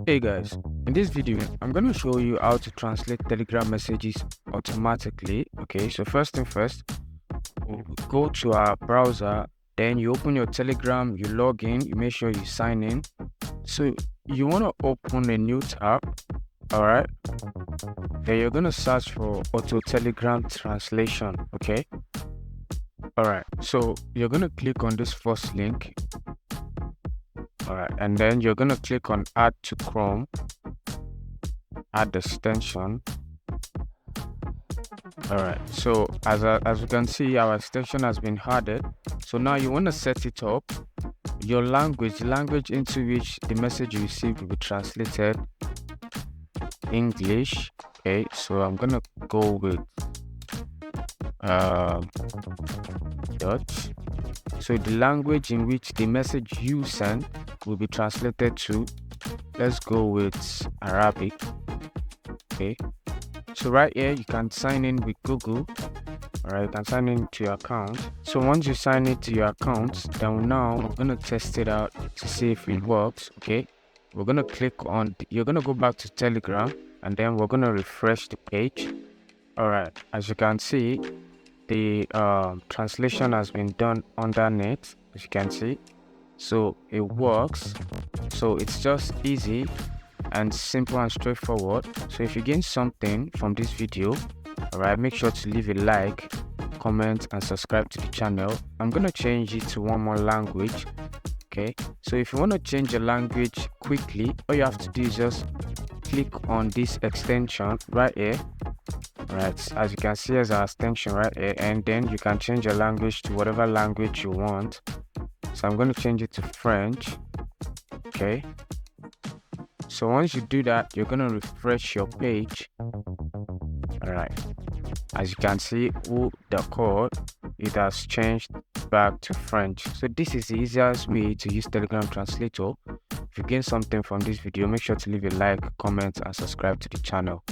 Hey guys, in this video, I'm going to show you how to translate Telegram messages automatically. Okay, so first thing first, we'll go to our browser, then you open your Telegram, you log in, you make sure you sign in. So you want to open a new tab, all right? Then you're going to search for Auto Telegram Translation, okay? All right, so you're going to click on this first link, all right, and then you're going to click on Add to Chrome, add extension. All right, so as you can see, our extension has been added. So now you want to set it up, your language, the language into which the message you received will be translated, English. Okay, so I'm gonna go with Dutch. So the language in which the message you send will be translated to, let's go with Arabic. Okay, so right here you can sign in with Google. All right, you can sign in to your account. So once you sign into your account, then now we're gonna test it out to see if it works. Okay, we're gonna click on, you're gonna go back to Telegram, and then we're gonna refresh the page. All right, as you can see, the translation has been done underneath, as you can see. So it works. So it's just easy and simple and straightforward. So if you gain something from this video, all right, make sure to leave a like, comment, and subscribe to the channel. I'm gonna change it to one more language. Okay, so if you want to change your language quickly, all you have to do is just click on this extension right here. All right, as you can see, as our extension right here, and then you can change your language to whatever language you want. So I'm going to change it to French. Okay, so once you do that, you're going to refresh your page. All right, as you can see, the code, it has changed back to French. So this is the easiest way to use Telegram Translator. If you gain something from this video, make sure to leave a like, comment, and subscribe to the channel.